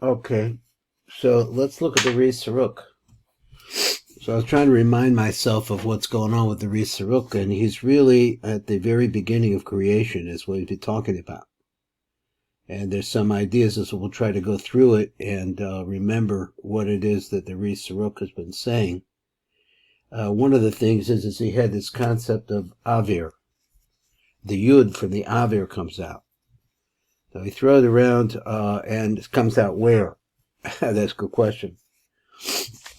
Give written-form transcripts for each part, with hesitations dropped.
Okay, so let's look at the Saruk. So I was trying to remind myself of what's going on with the Saruk, and he's really at the very beginning of creation is what he's been talking about. And there's some ideas, so we'll try to go through it and remember what it is that the Saruk has been saying. One of the things is he had this concept of Avir. The Yud from the Avir comes out. So he throws it around and it comes out where? That's a good question.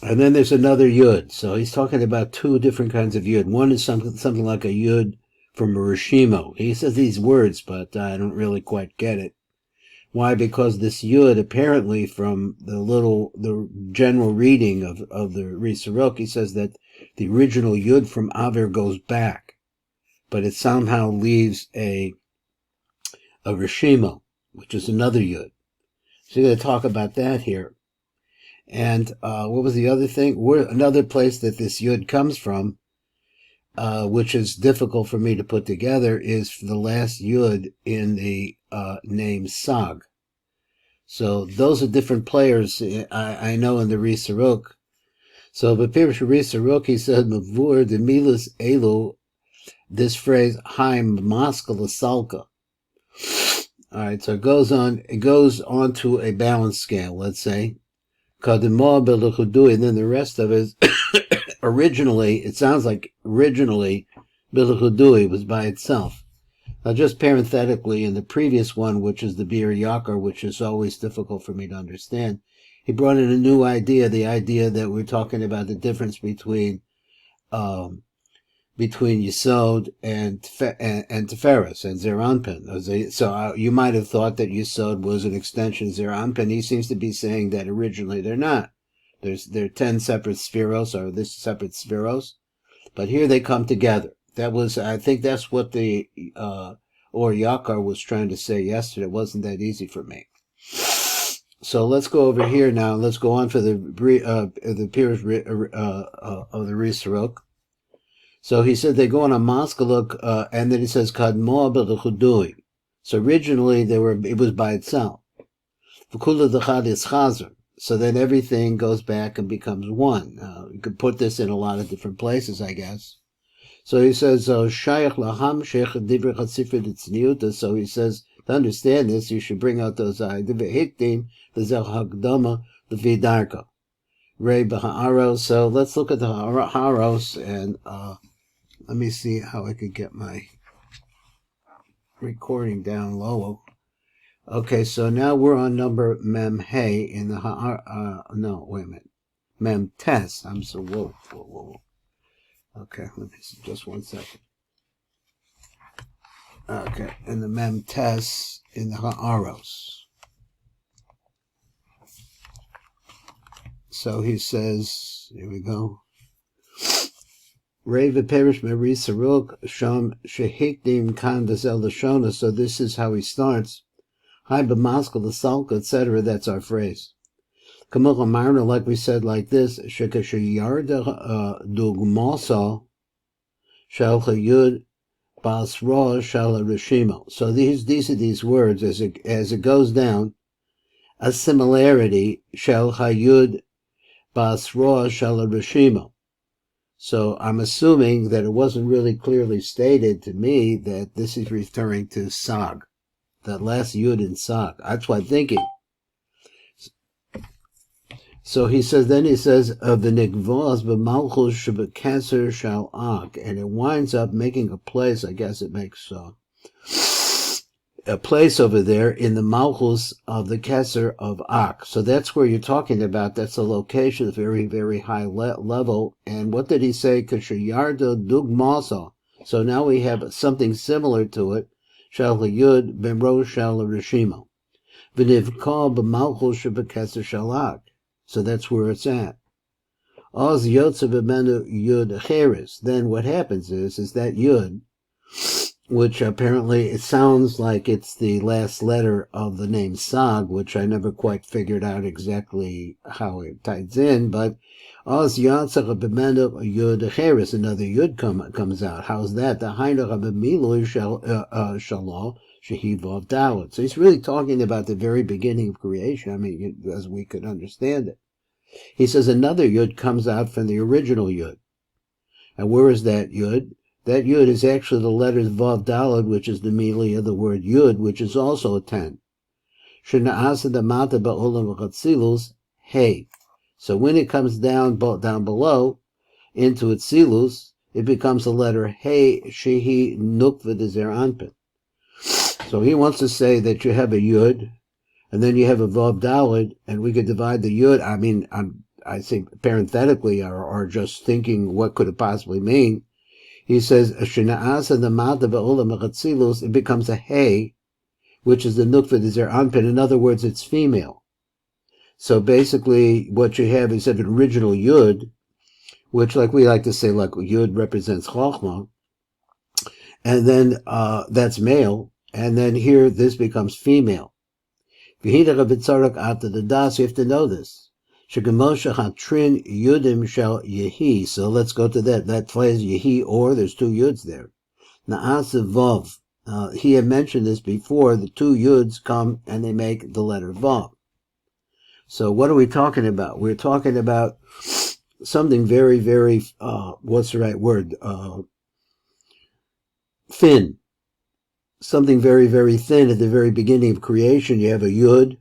And then there's another Yud. So he's talking about two different kinds of Yud. One is something like a Yud from a Rashimo. He says these words, but I don't really quite get it. Why? Because this Yud, apparently from the general reading of the Saruk, he says that the original Yud from Avir goes back, but it somehow leaves a Rashimo, which is another Yud. So you're going to talk about that here. And what was the other thing? Another place that this Yud comes from, which is difficult for me to put together, is the last Yud in the name Sag. So those are different players I know in the Saruk. So the Pirish Saruk, he said, Mavur de Milas Elu, this phrase, Haim Maskala Salka. All right, so it goes on to a balance scale, let's say. And then the rest of it, originally, it sounds like originally, Bilachudui was by itself. Now, just parenthetically, in the previous one, which is the Bir Yakar, which is always difficult for me to understand, he brought in a new idea, the idea that we're talking about the difference between Yesod and Tiferes and Zeranpin. So you might have thought that Yesod was an extension of Zeranpin. He seems to be saying that originally they're not. There are 10 separate spheros, or this separate spheros, but here they come together. I think that's what the Or Yakar was trying to say yesterday. It wasn't that easy for me. So let's go over here now. Let's go on for the Pirish of the Saruk. So he said they go on a maskaluk, and then he says kadmo b'lechudui. So originally it was by itself. V'kula d'chad is chazer. So then everything goes back and becomes one. You could put this in a lot of different places, I guess. So he says shayach laham sheikh divrei chatzifrit itzniuta. So he says to understand this, you should bring out those hikdim l'zel hagdama l'vidarka. Rei b'ha'aros. So let's look at the ha'aros and let me see how I could get my recording down low. Okay, so now we're on number Mem Hey in the no, wait a minute. Mem Tes. I'm so whoa. Okay, let me see, just 1 second. Okay, in the Mem Tes in the Ha'aros. So he says, here we go. Rei v'perish meri saruk sham shehikdim kan dazel lashona. So this is how he starts. Hai b'maskal l'salka, etc. That's our phrase. Kamil Amarna, like we said, like this. Shekashayarda dugmosa shal chayud basra shal rishimo. So these are these words as it goes down. A similarity shal chayud basra shal rishimo. So I'm assuming that it wasn't really clearly stated to me that this is referring to Sag, that last Yud in Sag. That's what I'm thinking. So he says the Nikvos b'malchus shebekasser shal Ag, and it winds up making a place. I guess it makes a place over there in the malchus of the Kesser of Ak. So that's where you're talking about. That's a location, very, very high level. And what did he say? Kashayarda dugmasa. So now we have something similar to it. Shal Yud b'mro shal rishimo. V'nivkal b'malchus shebekesser shal Ak. So that's where it's at. Oz yotze b'menu Yud cheres. Then what happens is that Yud, which apparently it sounds like it's the last letter of the name Sag, which I never quite figured out exactly how it ties in, but Oz Yatzach B'Menu Yud Cheres, another Yud comes out. How's that? The Hainach B'Milu Shalom Shehi Vav Dalet. So he's really talking about the very beginning of creation. I mean, as we could understand it. He says another Yud comes out from the original Yud. And where is that Yud? That Yud is actually the letters Vav Dalet, which is the meaning of the word Yud, which is also a 10. Shena'asa Damata Ba'olam V'chatzilus, Hey. So when it comes down below into its silus, it becomes the letter Hey Shehi Nukva Dezer Anpin. So he wants to say that you have a Yud, and then you have a Vav Dalet, and we could divide the Yud. I mean, I think parenthetically, or just thinking what could it possibly mean. He says, Shena'asa Damata Ba'olam V'chatzilus, it becomes a Hey, which is the Nukva Dezer Anpin. In other words, it's female. So basically, what you have is an original Yud, which, like we like to say, like Yud represents Chochmah, and then that's male, and then here this becomes female. So you have to know this. So let's go to that. That phrase Yehi, or there's two Yuds there. Vav. He had mentioned this before. The two Yuds come and they make the letter Vav. So what are we talking about? We're talking about something very, very, what's the right word? Thin. Something very, very thin at the very beginning of creation. You have a Yud.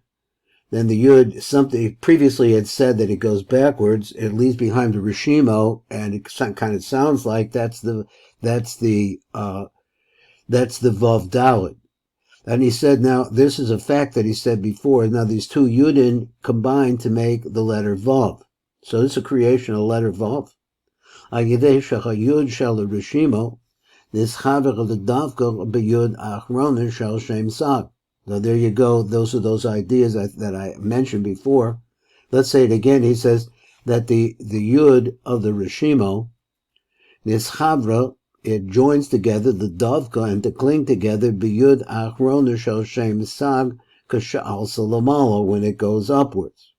Then the Yud, something previously had said that it goes backwards. It leaves behind the Rishimo, and it kind of sounds like that's the Vav Dalet. And he said, now, this is a fact that he said before. Now, these two Yudin combine to make the letter Vav. So this is a creation of the letter Vav. So there you go. Those are those ideas that I mentioned before. Let's say it again. He says that the Yud of the Rishimo, Nischavra, it joins together the Dovka and to cling together b'Yud Achrona Shel Shem Sag Kashal Salamala when it goes upwards.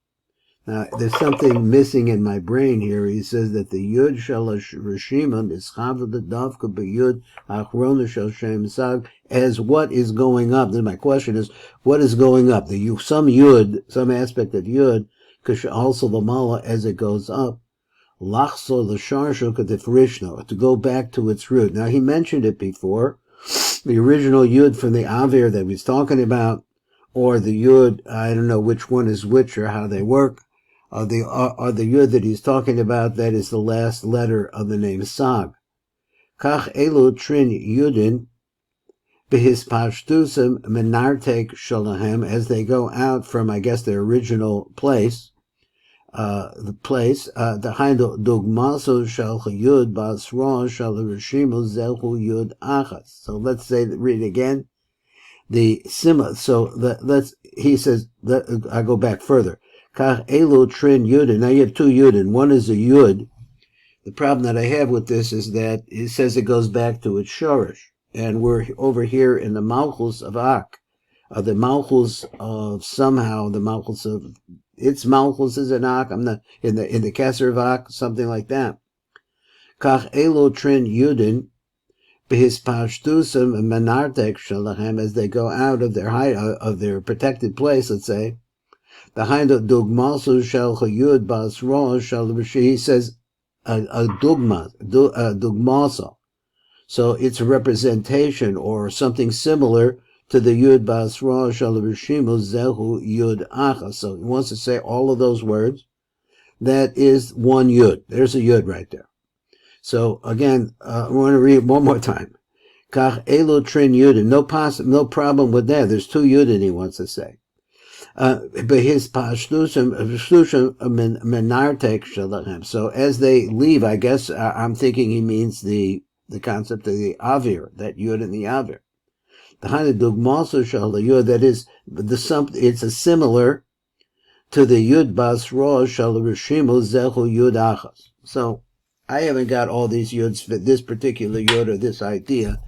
Now there's something missing in my brain here. He says that the Yud Shel Rishima Nischavra the Dovka b'Yud Achrona Shel Shem Sag as what is going up. Then my question is, what is going up? Some Yud, some aspect of Yud Kashal Salamala as it goes up. Lachso l'sharsho kadifrishno, to go back to its root. Now he mentioned it before, the original Yud from the Avir that he's talking about, or the Yud, I don't know which one is which or how they work, or the Yud that he's talking about that is the last letter of the name Sag. Kach elu trin Yudin behis pashtusim menartek shalahem, as they go out from, I guess, their original place, the Hainu Dugmaso Shal Yud Basra Shal Rishimu Zelhu Yud Achas. So let's say, read again. He says, I go back further. Kach Elu Trin Yudin. Now you have two Yudin. One is a Yud. The problem that I have with this is that it says it goes back to its Shorish. And we're over here in the Malchus of Ak. The Malchus of somehow, the Malchus of its Malchus is an Ak. I'm not in the Kesser of Ak, something like that. Kach elo trin Yudin b'his pashtusim menartek shalachem, as they go out of their protected place. Let's say behind a dugmasu shel chayud basra shel rishi. He says a dugmasa. So it's a representation or something similar to the Yud Basra Shal Rishimu Zehu Yud Acha. So he wants to say all of those words. That is one Yud. There's a Yud right there. So again, I want to read one more time. Kach Elo Trin Yudin. No problem with that. There's two Yudin he wants to say. But his pashtushim menartek shalachem. So as they leave, I guess I'm thinking he means the concept of the avir, that Yud in the avir. The Hainu Dugmaso Shal Yud, that is it's a similar to the Yud Basra Shal Rishimu Zehu Yud Achas. So I haven't got all these Yuds for this particular Yud or this idea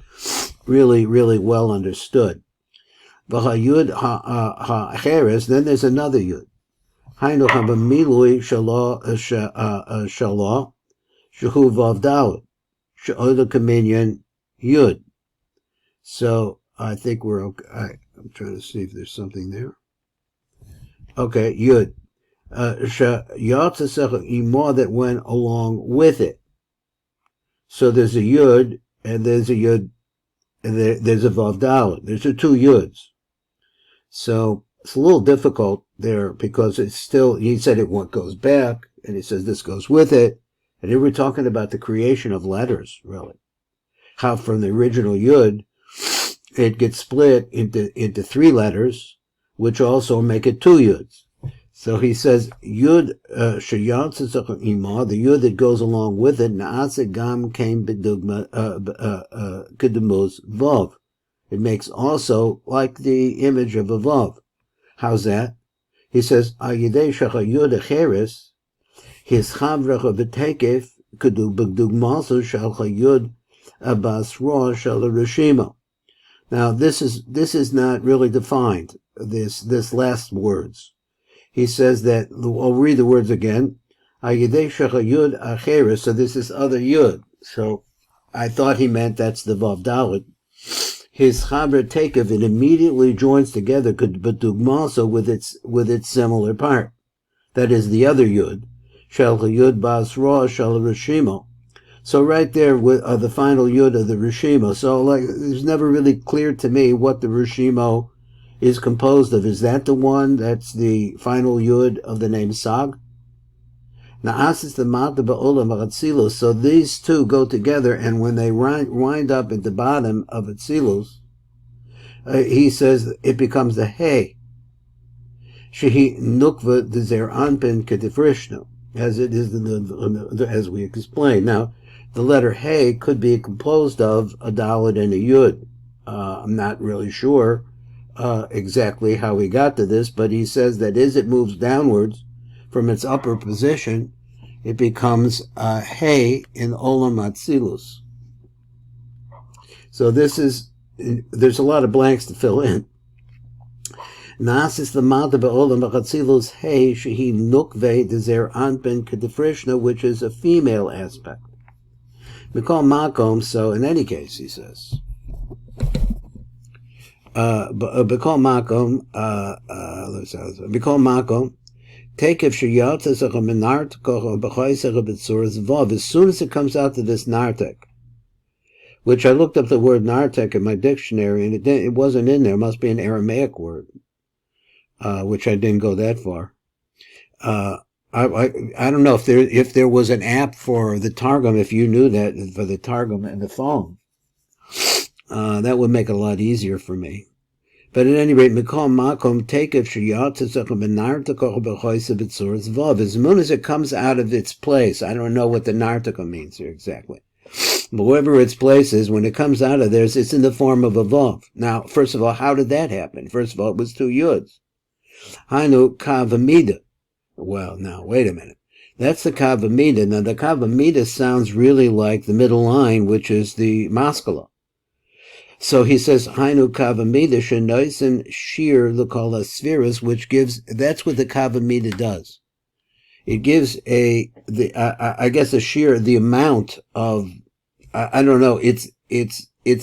really, really well understood. Yud ha'cheres, then there's another Yud. Hainu habamilui shalah shehu vav dalet she'oda kaminyan Yud. So I think we're okay. I'm trying to see if there's something there. Okay, Yud. Imor that went along with it. So there's a Yud, and there's a Yud, and there's a Vav Dalet. There's two Yuds. So it's a little difficult there because it's still, he said it goes back, and he says this goes with it. And here we're talking about the creation of letters, really. How from the original Yud, it gets split into three letters, which also make it two Yuds. So he says, Yud Sheyatz the Yud that goes along with it, Na'ase Gam came B'dugma Kedumos Vav. It makes also like the image of a Vav. How's that? He says, Ayidei Shacha Yud Acheres, his Chavrecha V'tekef, Kedu B'dugmaso Shalcha Yud Basra Shal Rishima. Now this is not really defined, this last words. He says that, I'll read the words again, Ayidei Shecha Yud Acheres, so this is other Yud. So I thought he meant that's the Vav Dalet. His Chaber Tekev, it immediately joins together, but Dugmaso with its similar part. That is the other Yud. Shel Yud Basra Shel Rishimo. So right there with the final Yud of the Rishimo. So it's never really clear to me what the Rishimo is composed of. Is that the one that's the final Yud of the name Sag? Na'asis the Mata Ba'olam Atzilus. So these two go together, and when they wind up at the bottom of Atzilus, he says it becomes the Hey. Shehi Nukva Dezer Anpin Ketifrishno, as it is as we explained. Now, the letter Hey could be composed of a Dalet and a Yud. I'm not really sure exactly how he got to this, but he says that as it moves downwards from its upper position, it becomes Hey in Olam Atzilus. So there's a lot of blanks to fill in. Nasis the Malta Be'olam Atzilus Hey Shehi Nukve Dezer Anpen Kedefrishna, which is a female aspect. We call Makom, so in any case, he says. B'kol makom, take if sheyatz a menart koch b'choisach b'tzuras vav. As soon as it comes out to this nartek, which I looked up the word nartek in my dictionary, and it wasn't in there. It must be an Aramaic word, which I didn't go that far. I don't know if there was an app for the Targum. If you knew that for the Targum and the phone. That would make it a lot easier for me. But at any rate, Mikol Makom Takev Shiyatzakum Benartakoch Bechoisabitsuras Vav. As soon as it comes out of its place, I don't know what the Nartakum means here exactly. But wherever its place is, when it comes out of there, it's in the form of a Vav. Now, first of all, how did that happen? First of all, it was two Yuds. Hainu Kavamida. Well, now, wait a minute. That's the Kavamida. Now, the Kavamida sounds really like the middle line, which is the Maskala. So he says, Hainu Kavamida Shenoisen Shir Lukala Spheres, which gives, that's what the Kavamida does. It gives I guess a shear, the amount of, I don't know, its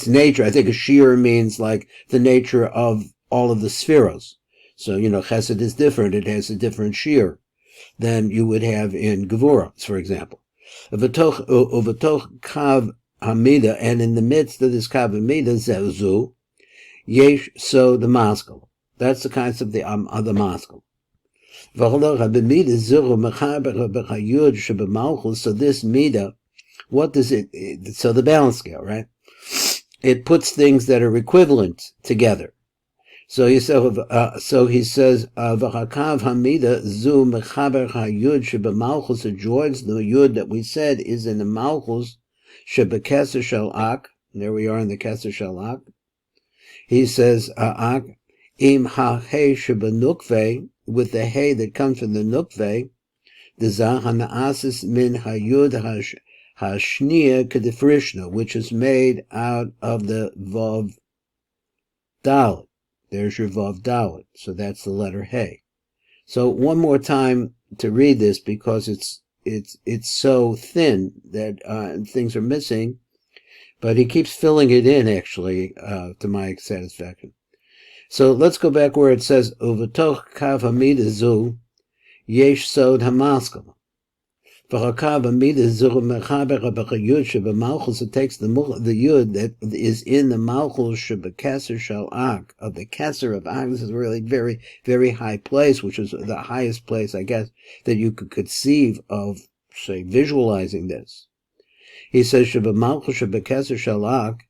nature. I think a shear means like the nature of all of the spheros. So, Chesed is different. It has a different shear than you would have in Gevurah, for example. Uvatoch Kav Hamida, and in the midst of this Kav Hamida, Zezu, Yesh, so the Maskal. That's the concept of the Maskal. So this Mida, what does it, so the balance scale, right? It puts things that are equivalent together. So he says, V'chakav Hamida zu mechaber hayud shebemalchus, it joins the yud that we said is in the malchus shebekeser shel ak. There we are in the keser shel ak. He says, ak im ha-hey shebenukve, with the hay that comes from the nukve, the zah hanaasis min hayud hashnia kedefrishna, which is made out of the vav dalet. There's your vav dalet. So that's the letter hey. So one more time to read this, because it's so thin that things are missing. But he keeps filling it in, actually, to my satisfaction. So let's go back where it says, Uvatoch kav hamida zu, yesh sod hamaskal. V'chakav hamida zu mechaber b'chayud shebemalchus, it takes the yud that is in the malchus shebekasser shal ag, of the kasser of ag. This is a really very, very high place, which is the highest place, I guess, that you could conceive of, say, visualizing this. He says, shebemalchus shebekasser shal ag,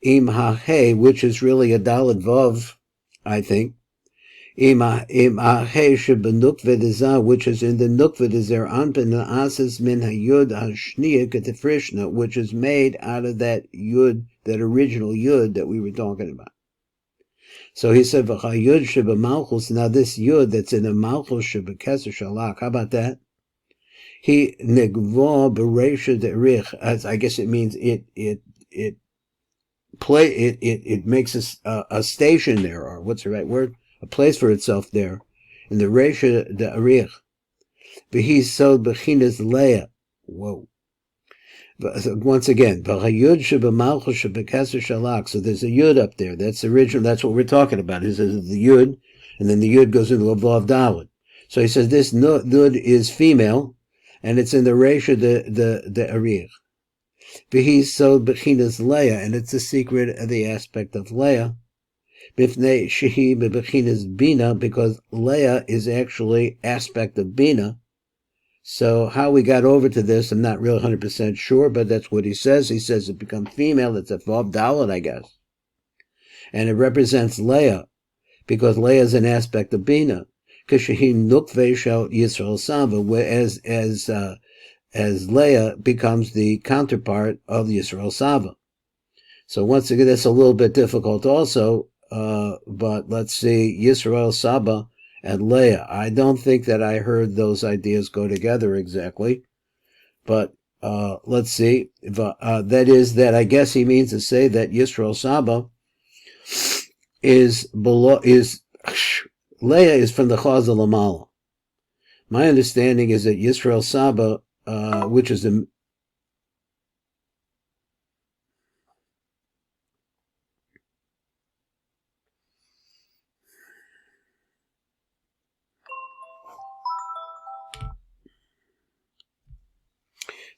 im ha-he, which is really a daled vav, I think. Im ha-he shebenukved, which is in the nukved izer anpen asis min ha-yud ha-shniya ketefrishna, which is made out of that yud, that original yud that we were talking about. So he said, v'chayud shebemalchus, now this yud that's in the malchus shebekeser shalak, how about that? He negvo beresha derich, as I guess it means it makes a station there, or what's the right word? A place for itself there, in the resha derich. V'hi sod bechinas leah. Whoa. Once again, v'chayud shebemalchus shebekeser shalak. So there's a yud up there. That's the original. That's what we're talking about. He says the yud, and then the yud goes into a vav daled. So he says this yud is female, and it's in the resha the arich. V'hi sod bechinas leah, and it's the secret of the aspect of leah. Bifnei shehi bechinas bina, because leah is actually aspect of bina. So how we got over to this, I'm not really 100% sure, but that's what he says. He says it becomes female. It's a vav daled, I guess, and it represents leah, because leah is an aspect of bina. Kishehi nukve shel Yisrael Sava, as Leah becomes the counterpart of Yisrael Sava. So once again, that's a little bit difficult also, but let's see, Yisrael Saba and Leah. I don't think that I heard those ideas go together exactly, but let's see. That is that I guess he means to say that Yisrael Saba is Leah is from the Chaz Lamala. My understanding is that Yisrael Saba, which is the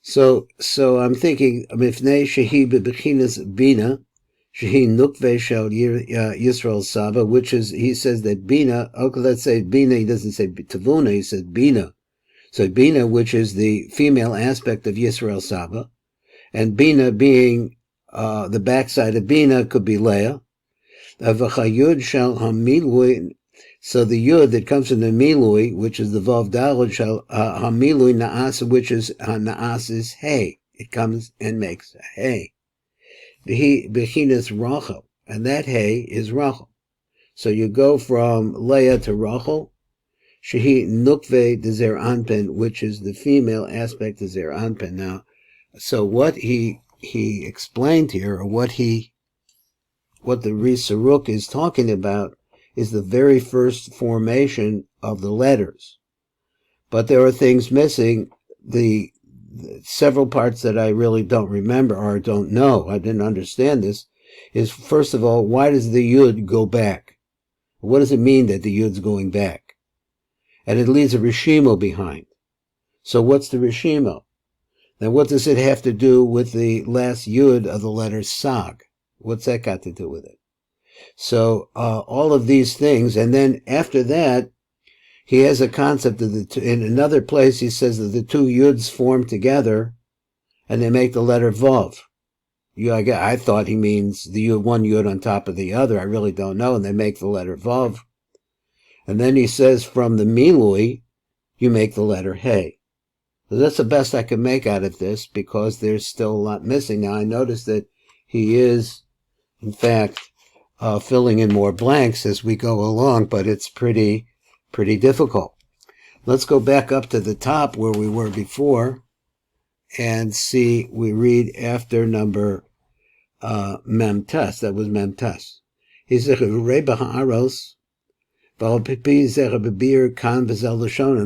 so I'm thinking Mifnei Shehi Bechinas Bina, Shehi Nukve Shel Yisrael Saba, which is, he says that Bina, okay, let's say Bina, he doesn't say Tavuna, he says Bina. So Bina, which is the female aspect of Yisrael Saba, and Bina being the backside of Bina could be Leah. V'chayud shel hamilui, so the yud that comes from the milui, which is the vav daled shel hamilui naas, which is naas is hay. It comes and makes a hay. Bechinas Rachel, and that hay is Rachel. So you go from Leah to Rachel. Shehi nukve de zer anpen, which is the female aspect of zer anpen. Now, so what he explained here, or what the Saruk is talking about, is the very first formation of the letters. But there are things missing. The several parts that I really don't remember or don't know, I didn't understand this, is first of all, why does the yud go back? What does it mean that the yud's going back? And it leaves a rishimo behind. So what's the rishimo? Now what does it have to do with the last yud of the letter sag? What's that got to do with it? So all of these things, and then after that, he has a concept of in another place he says that the two yuds form together, and they make the letter vav. I thought he means the yud, one yud on top of the other. I really don't know, and they make the letter vav. And then he says from the milui, you make the letter hey. So that's the best I can make out of this, because there's still a lot missing. Now I noticed that he is, in fact, filling in more blanks as we go along, but it's pretty difficult. Let's go back up to the top where we were before and see, we read after number Memtes. That was Memtes. He said, Reba Ha'aros, and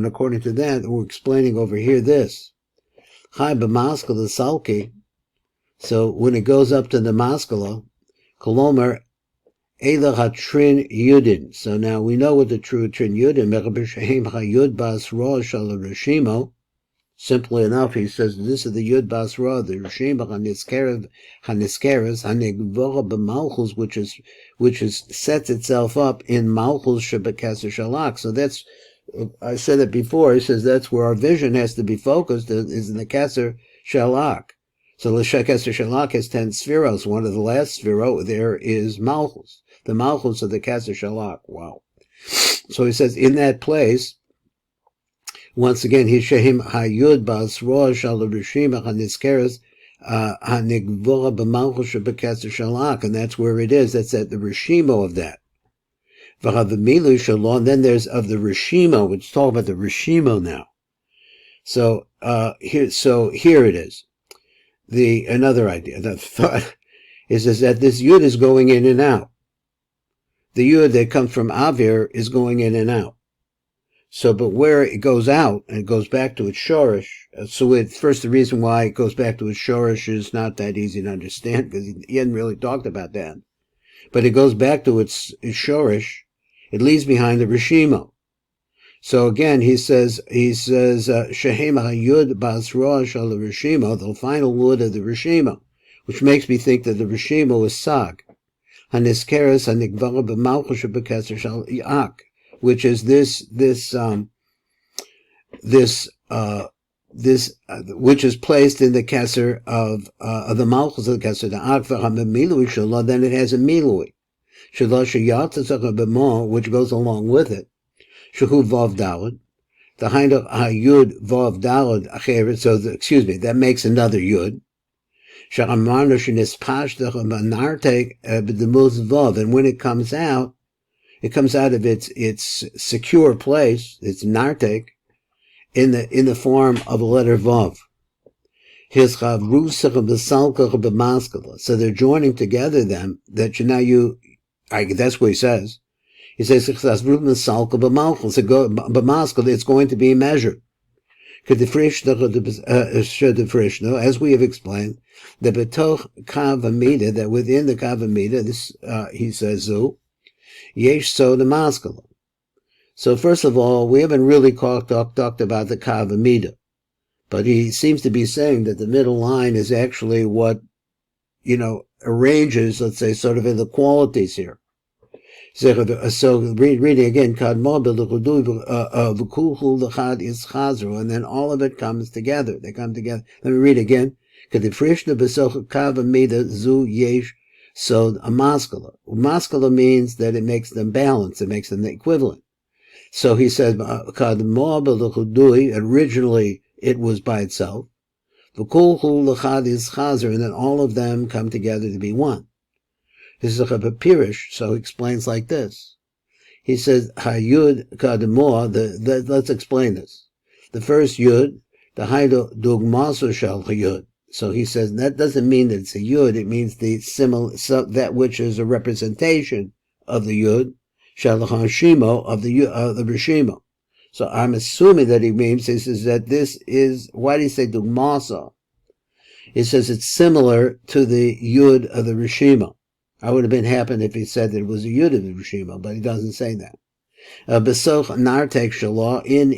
according to that, we're explaining over here this. Chai b'maskal the salki. So when it goes up to the maskala, kolomer Eila hatrin yudin. So now we know what the true trin yudin. Mechabesheim hayud bas ra shal rishimo. Simply enough, he says this is the yud bas ra, the rishimo haniskeres hanigvora b'malchus, which sets itself up in malchus shebekeser shalak. So that's, I said it before. He says that's where our vision has to be focused, is in the keser shalak. So the keser shalak has 10 spheros. One of the last sphero there is malchus. The malchus of the keser shalak. Wow. So he says in that place, once again, Hishahim hayud bas rosh shal rishima haniskeres hanigvora b'malchus shebekeser shalak, and that's where it is. That's at the rishimo of that. V'havamilu shalom. Then there's of the rishimo, which is talking about the rishimo now. So here it is. Another idea, the thought is that this yud is going in and out. The yud that comes from avir is going in and out. So, but where it goes out and it goes back to its shorish, first the reason why it goes back to its shorish is not that easy to understand, because he hadn't really talked about that. But it goes back to its shorish. It leaves behind the rishimo. So again, he says, Shehem hayud bas rosh shal rishimo, the final wood of the rishimo, which makes me think that the rishimo is sag. Haniskeres hanigvara b'malchus shebekeser shal yak, which is which is placed in the keser of the malchus of the keser, the akva hamilui shalom. Then it has a milui, shalom sheyatzach b'mo, which goes along with it. Shehu vav dalad, the hind of hayud vav dalad acheret. So that makes another yud. Sharamarno shenispash b'nartek b'demuz vav, and when it comes out of its secure place, its nartek, in the form of a letter vav. So they're joining together them. That's what he says. He says it's going to be measured. As we have explained, the betoch kavamida, that within the kavamida, this he says yesh so the maskala. So first of all, we haven't really talked about the kavamida, but he seems to be saying that the middle line is actually what arranges, let's say, sort of in the qualities here. So reading again, and then all of it comes together. They come together. Let me read again. So a maskala. Maskala means that it makes them balance. It makes them the equivalent. So he says, originally it was by itself. And then all of them come together to be one. This is a pirish, so he explains like this. He says, Hayud kadmor, let's explain this. The first yud, the haydo dugmaso shal hayud. So he says that doesn't mean that it's a yud, it means that which is a representation of the yud, shal hashimo, of the rishimo. So I'm assuming that he says that this is, why do you say dugmaso? He says it's similar to the yud of the rishimo. I would have been happy if he said that it was a yud of the rishimo, but he doesn't say that. Besoch nartek shalah, in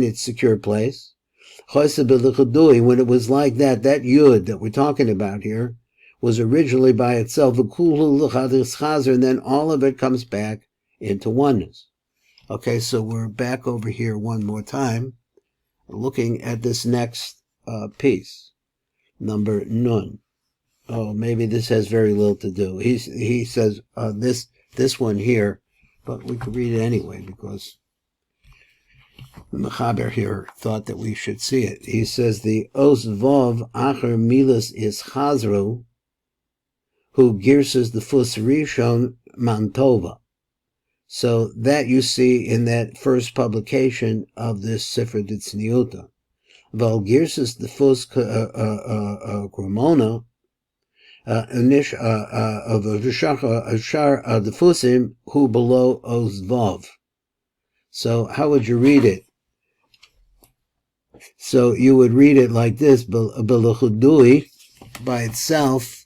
its secure place. When it was like that yud that we're talking about here was originally by itself, and then all of it comes back into oneness. Okay, so we're back over here one more time, looking at this next piece, number nun. Oh, maybe this has very little to do. He says this one here, but we could read it anyway because the Mechaber here thought that we should see it. He says the Os Vav Acher Milas is Chazru, who girses the Fus Rishon Mantova. So that you see in that first publication of this Sifra Ditzniuta. Val girses the Fus Gramona, of the Fusim, who below Os Vav. So how would you read it? So you would read it like this, Belachudui, by itself.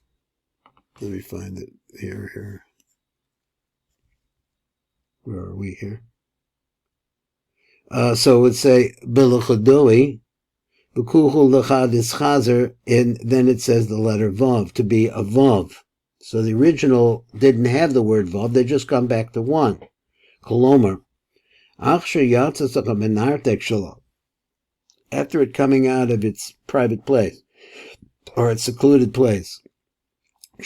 Let me find it here. Where are we here? So it would say Biluchadui, Bekuhu Lechad is Chazer, and then it says the letter Vav, to be a Vav. So the original didn't have the word Vav, they just come back to one. Kolomer. After it coming out of its private place, or its secluded place, that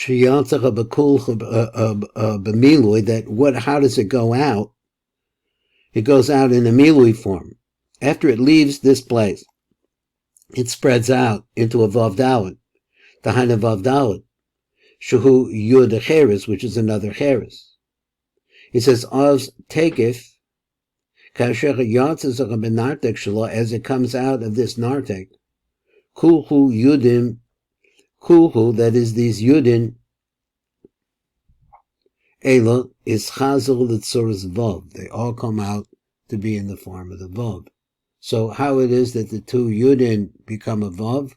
how does it go out? It goes out in a milui form. After it leaves this place, it spreads out into a vav dalet, the haina vav dalet, shehu yud cheres, which is another cheres. He says, "Oz takif kasher yatzes benartek shelo," as it comes out of this nartek, kulhu yudim, kulhu, that is these yudin, ela is chazel l'tzoros vav. They all come out to be in the form of the vav. So how it is that the two yudin become a vav?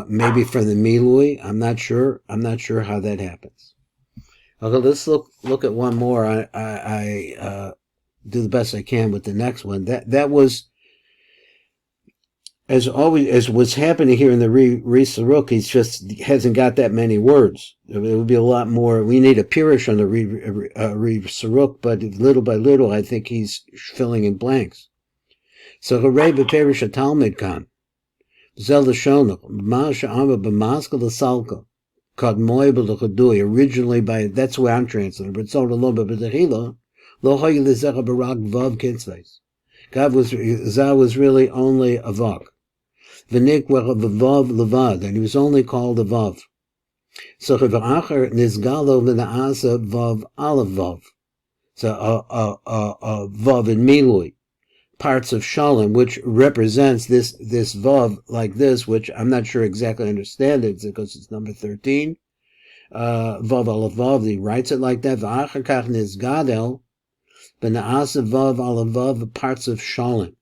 Maybe from the milui. I'm not sure. I'm not sure how that happens. Okay, let's look at one more. I do the best I can with the next one. That was, as always, as what's happening here in the Saruk. He just hasn't got that many words. It would be a lot more. We need a pirish on the Saruk, but little by little, I think he's filling in blanks. So hooray b'perish a Talmud kan. Zel l'shonach ma'asha amma b'maskal l'salka kadmoy b'lechadui. Originally by, that's where I'm translating. But so lo b'bedechila lo hoy l'zecha barak vav kitzveis. God was really only a vav. V'nik v'vav levad, and he was only called a vav. So v'acher nizgalo v'naasa vav alav vav. So a vav in milui. Parts of Shalom, which represents this Vav like this, which I'm not sure exactly understand it because it's number 13. Vav Aleph Vav, he writes it like that. V'achar kach nizgadel, b'na'asa Vav Aleph Vav, parts of Shalom.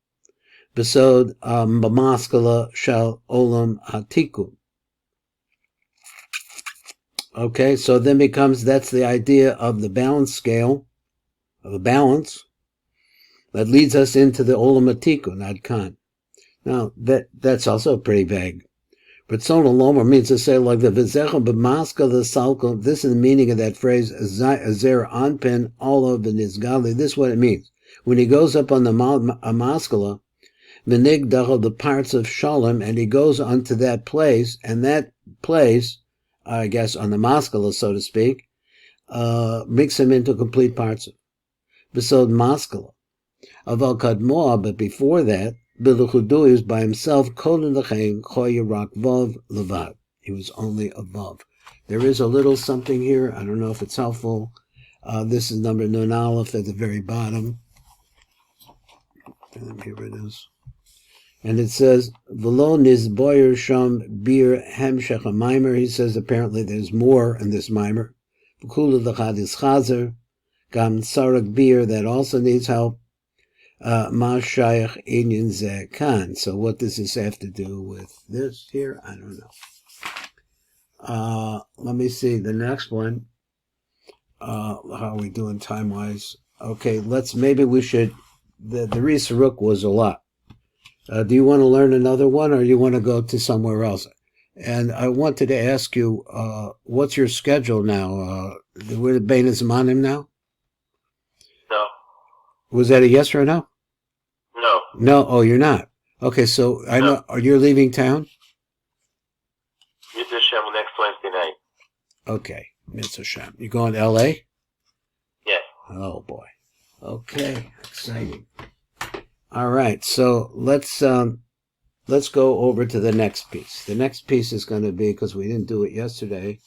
Besod b'maskala shal olam hatiku. Okay, so then that's the idea of the balance scale, of a balance, that leads us into the Olam Atiku, not Khan. Now, that's also pretty vague. But Sonal Lomer means to say like the V'zecha b'maska the salko. This is the meaning of that phrase, Zer anpen olav v'nizgali. This is what it means. When he goes up on the maskala, v'nig dachal, the parts of Shalom, and he goes onto that place, and that place, I guess on the maskala, so to speak, makes him into complete parts of Besod maskala. Aval kadmoa, but before that, Biluchudu, he was by himself, Koden Lechein, Choya Rak Vav Levad. He was only a Vav. There is a little something here. I don't know if it's helpful. This is number Nun Aleph at the very bottom. And here it is. And it says, V'lo nizboyer sham bir hemshech ha-maimer. He says apparently there's more in this mimer. V'kula l'chad is chazer. Gam Saruk bir, that also needs help. Ma shayach inyan zeh kan. So what does this have to do with this here? I don't know. Let me see the next one. How are we doing time-wise? Okay, maybe we should, the Saruk was a lot. Do you want to learn another one, or you want to go to somewhere else? And I wanted to ask you, what's your schedule now? We're at Bein Zmanim now? No. Was that a yes or a no? No. No, oh, you're not. Okay, so I know, you're leaving town? Mitzvah Shem next Wednesday night. Okay, Mitzvah Shem. You going to L.A.? Yes. Oh, boy. Okay, exciting. All right, so let's go over to the next piece. The next piece is going to be, because we didn't do it yesterday.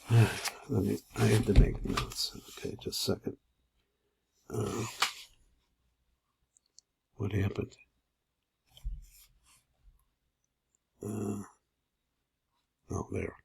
I have to make notes. Okay, just a second. What happened? Oh, there.